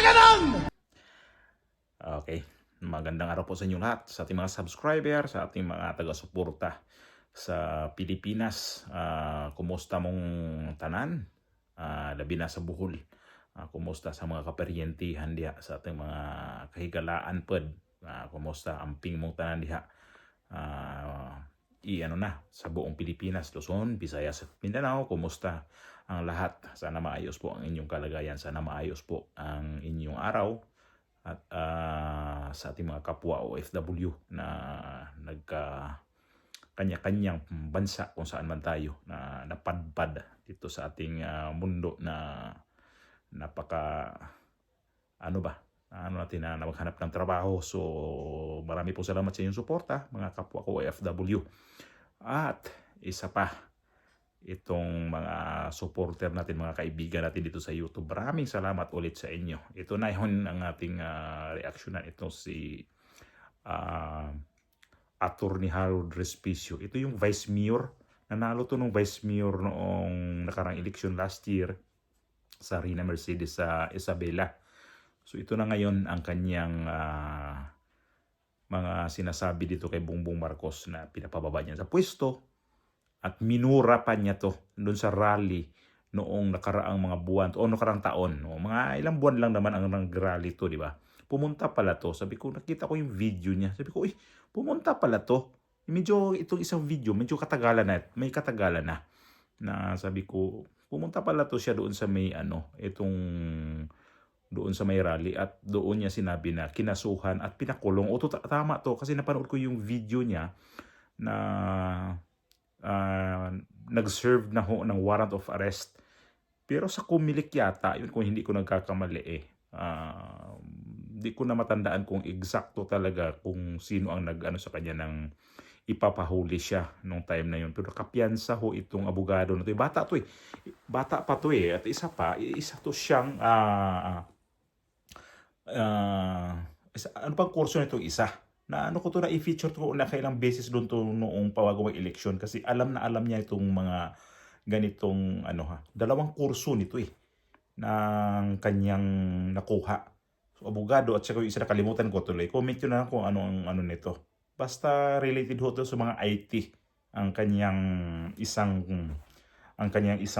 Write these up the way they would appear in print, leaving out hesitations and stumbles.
ganon! Okay, magandang araw po sa inyo lahat, sa ating mga subscriber, sa ating mga taga-suporta sa Pilipinas. Kumusta mong tanan? Labi na sa Bohol. Kumusta sa mga kaperyentihan diha, sa ating mga kahigalaan pod? Kumusta ang ping mong tanan diha? Ano na, sa buong Pilipinas, Luzon, Visayas at Mindanao, kumusta ang lahat? Sana maayos po ang inyong kalagayan, sana maayos po ang inyong araw. At sa ating mga kapwa OFW na kanya-kanyang bansa kung saan man tayo na napadpad dito sa ating mundo na napaka natin na maghanap ng trabaho. So marami po salamat sa inyong suporta, mga kapwa ko OFW. At isa pa, itong mga supporter natin, mga kaibigan natin dito sa YouTube, maraming salamat ulit sa inyo. Ito na yun ang ating reaksyonan. Ito si Attorney Harold Respicio. Ito yung Vice Mayor. Nanalo to nung Vice Mayor noong nakarang election last year sa Rina Mercedes sa Isabela. So ito na ngayon ang kanyang mga sinasabi dito kay Bongbong Marcos na pinapababa niya sa pwesto. At minura pa niya to doon sa rally noong nakaraang mga buwan o nakaraang taon. No? Mga ilang buwan lang naman ang nag-rally to, di ba? Pumunta pala to. Sabi ko, nakita ko yung video niya. Sabi ko, pumunta pala to. Medyo itong isang video, medyo katagalan na. May katagalan na. Na sabi ko, pumunta pala to siya doon sa may doon sa may rally, at doon niya sinabi na kinasuhan at pinakulong. O tama to kasi napanood ko yung video niya na nag-serve na ho ng warrant of arrest. Pero sa Comelec yata, yun kung hindi ko nagkakamali hindi ko na matandaan kung eksakto talaga kung sino ang nag-ano sa kanya ng ipapahuli siya nung time na yun. Pero kapiyansa ho itong abogado na to. Bata to Bata pa to At isa to siyang ano pang kurso nitong isa? Na ano ko to, na i-feature ko na kailang beses doon to noong bago mag-election kasi alam niya itong mga ganitong dalawang kurso nito ng kanyang nakuha. So abogado at saka yung isa nakalimutan ko tuloy. Comment nyo na lang kung ano ang ano nito. Basta related ho to sa mga IT ang kanyang isang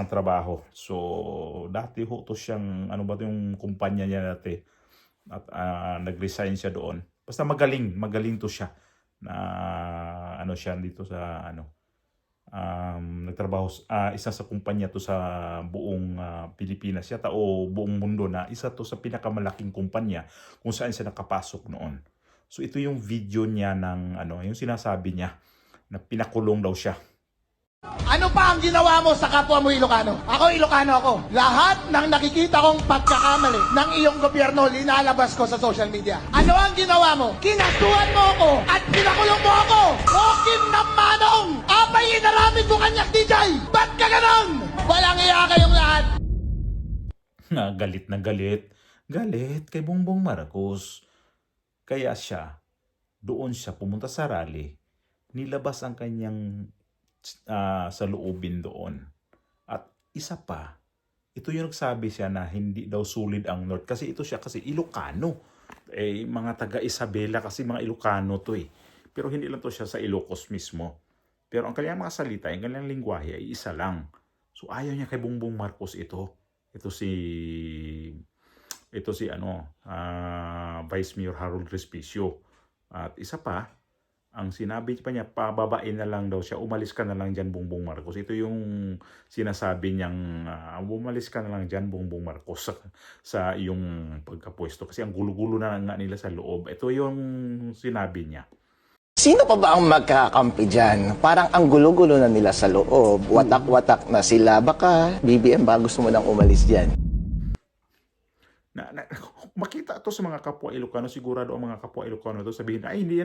trabaho. So dati ho to siyang yung kumpanya niya dati at nag-resign siya doon. Basta magaling to siya na siya dito sa nagtrabaho isa sa kumpanya to sa buong Pilipinas yata o buong mundo, na isa to sa pinakamalaking kumpanya kung saan siya nakapasok noon. So ito yung video niya ng yung sinasabi niya na pinakulong daw siya. Ano pa ang ginawa mo sa kapwa mo Ilocano? Ako Ilocano ako. Lahat ng nakikita kong pagkakamali ng iyong gobyerno, linalabas ko sa social media. Ano ang ginawa mo? Kinasuhan mo ako at pinakulong mo ako! Okim na manong! Abay inaramid mo kanyak DJ! Ba't ka ganon? Walang iya kayong lahat! Galit na galit. Galit kay Bongbong Marcos. Kaya doon siya pumunta sa rally, nilabas ang kanyang sa loobin doon. At isa pa, ito yung nagsabi siya na hindi daw sulit ang North. Kasi kasi Ilocano. Mga taga Isabela kasi mga Ilocano to Pero hindi lang to siya sa Ilocos mismo. Pero ang kanyang mga salita, ang kanyang lingwahe ay isa lang. So ayaw niya kay Bongbong Marcos ito. Ito si Vice Mayor Harold Respicio. At isa pa, ang sinabi pa niya, pababain na lang daw siya, umalis ka na lang dyan Bongbong Marcos. Ito yung sinasabi niyang, umalis ka na lang dyan Bongbong Marcos sa iyong pagkapwesto. Kasi ang gulo-gulo na nga nila sa loob. Ito yung sinabi niya. Sino pa ba ang magkakampi dyan? Parang ang gulo-gulo na nila sa loob. Watak-watak na sila. Baka BBM ba gusto mo nang umalis dyan? Makita to sa mga kapwa Ilocano, sigurado ang mga kapwa Ilocano to sabihin, ay hindi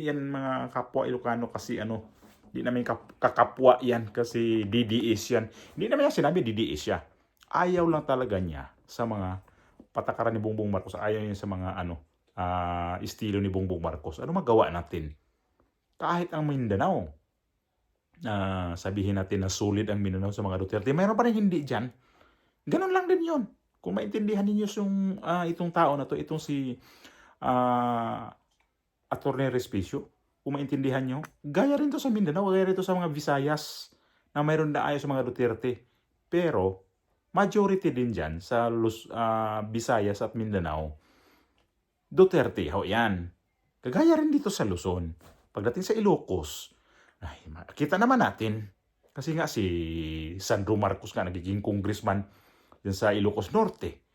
yan mga kapwa Ilocano kasi hindi namin kakapwa yan kasi DDS yan. Hindi naman yan sinabi DDS siya. Ayaw lang talaga niya sa mga patakaran ni Bongbong Marcos, ayaw niya sa mga estilo ni Bongbong Marcos. Ano magawa natin? Kahit ang Mindanao, sabihin natin na solid ang Mindanao sa mga Duterte, mayroon pa rin hindi dyan. Ganun lang din yun. Kung maintindihan ninyo itong tao na to, itong si Atty. Respicio, kung maintindihan nyo, gaya rin to sa Mindanao, gaya rin to sa mga Visayas na mayroon na ayaw sa mga Duterte. Pero, majority din dyan sa Visayas at Mindanao, Duterte, yan. Kagaya rin dito sa Luzon. Pagdating sa Ilocos, ay, makita naman natin, kasi nga si Sandro Marcos nga nagiging congressman dyan sa Ilocos Norte.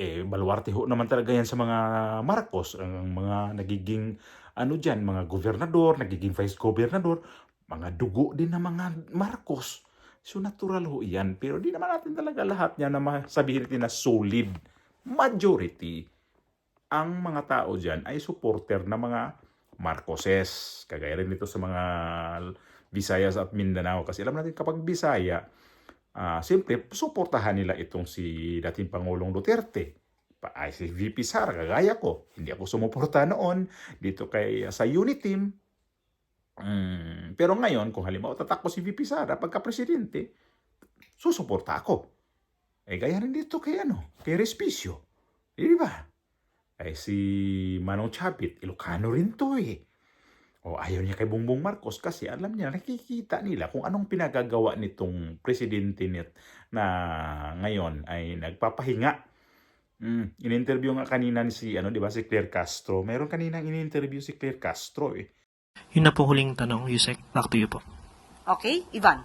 Baluarte ho naman talaga yan sa mga Marcos, ang mga nagiging mga gobernador, nagiging vice gobernador, mga dugo din ng mga Marcos. So natural ho yan, pero di naman natin talaga lahat niya na masabihin natin na solid. Majority, ang mga tao dyan ay supporter ng mga Marcoses. Kagaya rin dito sa mga Visayas at Mindanao. Kasi alam natin kapag Bisaya, siyempre, suportahan nila itong si dating Pangulong Duterte. Si VP Sara, kagaya ko. Hindi ako sumuporta noon dito sa unit team. Pero ngayon, kung halimbawa tatakbo si VP Sara pagka-presidente, susuporta ako. Gaya rin dito kay Respicio. Di ba? Si Manong Chabit, Ilocano rin to ayaw niya kay Bongbong Marcos kasi alam niya, nakikita nila kung anong pinagagawa nitong presidente na ngayon ay nagpapahinga. In-interview nga kanina si Claire Castro. Meron kaninang in-interview si Claire Castro Yun na po huling tanong, Yusek. Back to you po. Okay, Ivan.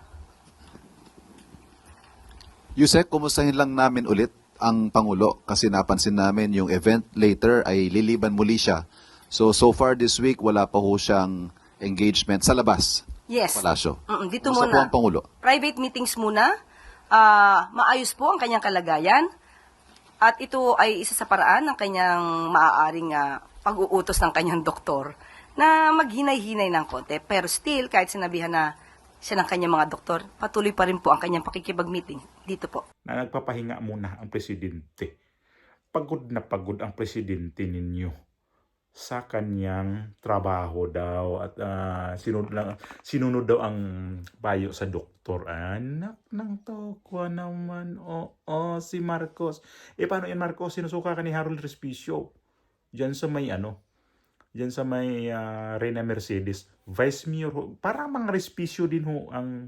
Yusek, kumustahin lang namin ulit ang Pangulo kasi napansin namin yung event later ay liliban muli siya. So far this week, wala pa ho siyang engagement sa labas. Yes. Palasyo. Dito Kumusta po muna. ang Pangulo? Private meetings muna. Maayos po ang kanyang kalagayan. At ito ay isa sa paraan ng kanyang maaaring pag-uutos ng kanyang doktor na maghinay-hinay ng konti. Pero still, kahit sinabihan na siya ng kanyang mga doktor, patuloy pa rin po ang kanyang pakikipag-meeting dito po. Na nagpapahinga muna ang presidente. Pagod na pagod ang presidente ninyo sa kanyang trabaho daw at sinunod daw ang payo sa doktor. Anak ng tokwa naman. Si Marcos. Paano yan, Marcos? Sinusuka ka ni Harold Respicio. Diyan sa may Reyna Mercedes, Vice Mayor, parang mga Respicio din ho ang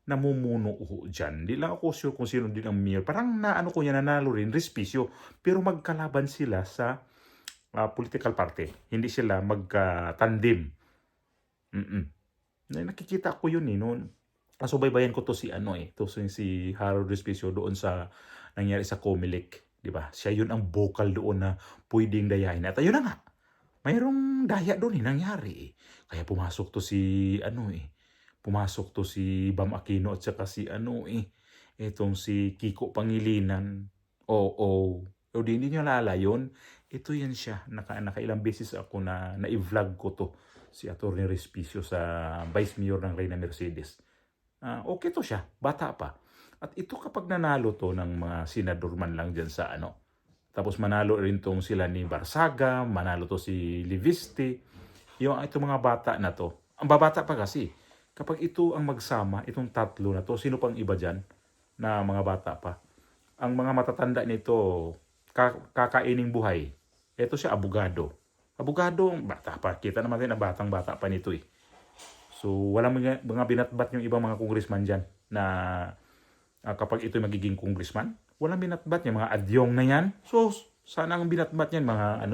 namumuno ho dyan. Di lang ako sure kung sino din ang mayor. Parang ko yan, nanalo rin, Respicio. Pero magkalaban sila sa political party. Hindi sila magka-tandem. Nakikita ko yun noon. Nasubaybayan ko to si si Harold Respicio doon sa nangyari sa Comelec. Di ba? Siya yun ang vocal doon na pwedeng dayahin. At ayun na nga. Mayroong daya doon nangyari. Kaya pumasok to si pumasok to si Bam Aquino at saka si itong si Kiko Pangilinan. Hindi nyo alala yun. Ito yan siya. Nakailang beses ako na i-vlog ko to. Si Atty. Respicio sa Vice Mayor ng Reyna Mercedes. Okay to siya. Bata pa. At ito kapag nanalo to ng mga senador man lang dyan sa tapos manalo rin tong sila ni Barsaga, manalo to si Liviste. Itong mga bata na to. Ang babata pa kasi. Kapag ito ang magsama, itong tatlo na to, sino pang iba dyan na mga bata pa? Ang mga matatanda nito, kakaining buhay. Ito siya, abogado. Abogado, bata pa. Kita naman din na batang-bata pa nito So, walang mga binatbat yung ibang mga congressman dyan na kapag ito magiging congressman, walang binatbat niya, mga adyong na yan. So, sana ang binatbat niyan, mga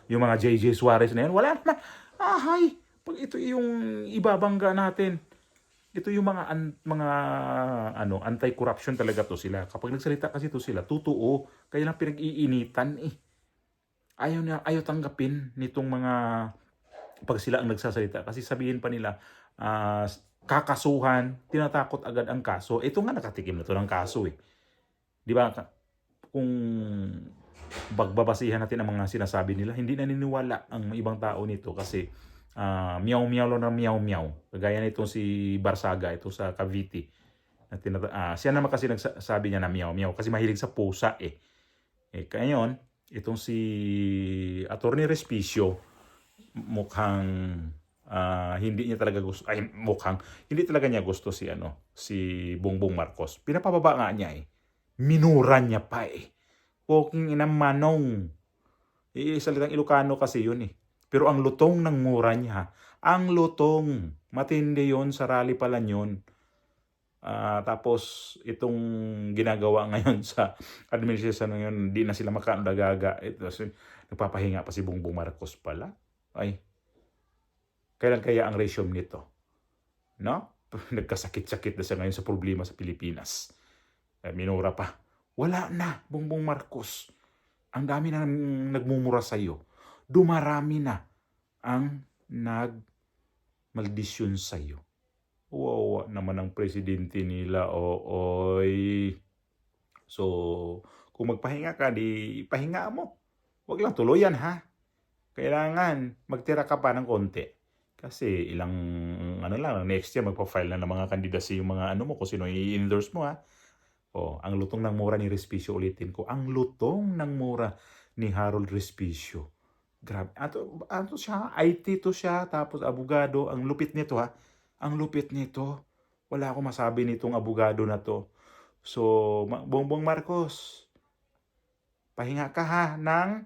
yung mga JJ Suarez na yan, wala naman. Pag ito yung ibabangga natin, ito yung mga anti-corruption talaga to sila. Kapag nagsalita kasi to sila, totoo, kaya lang pinag-iinitan Ayaw tanggapin nitong mga pag sila ang nagsasalita. Kasi sabihin pa nila, kakasuhan, tinatakot agad ang kaso. Ito nga nakatikim na to ng kaso Di ba? Kung bagbabasihan natin ang mga sinasabi nila, hindi naniniwala ang ibang tao nito kasi miyaw-miyaw lang ng miyaw-miyaw. Kagaya nito si Barsaga, ito sa Cavite. Siya naman kasi nagsasabi niya na miyaw-miyaw kasi mahilig sa pusa Kaya yun, itong si Atty. Respicio, mukhang hindi niya talaga gusto, hindi talaga niya gusto si Bongbong Marcos. Pinapababa nga niya Minura niya pa Walking in a manong. Salitang Ilocano kasi yun eh. Pero ang lutong ng mura niya, ang lutong. Matindi yun, sa rally pala yun. Tapos itong ginagawa ngayon sa administration ngayon, hindi na sila makandagaga. Nagpapahinga pa si Bongbong Marcos pala. Ay, kailan kaya ang resume nito? No? Nagkasakit-sakit na siya ngayon sa problema sa Pilipinas. Minura pa. Wala na, Bongbong Marcos. Ang dami na nagmumura sa'yo. Dumarami na ang nagmaldisyon sa'yo. Wawa naman ang presidente nila, oy. So, kung magpahinga ka, di pahinga mo. Huwag lang tuluyan, ha? Kailangan magtira ka pa ng konti. Kasi ilang, next year magpa-file na ng mga kandidacy yung mga mo, kung sino i-endorse mo, ha? Ang lutong ng mura ni Respicio, ulitin ko. Ang lutong ng mura ni Harold Respicio. Grabe. Ato siya, IT to siya, tapos abogado. Ang lupit nito, ha? Ang lupit nito. Wala akong masabi nitong abogado na to. So, Bongbong Marcos, pahinga ka ha ng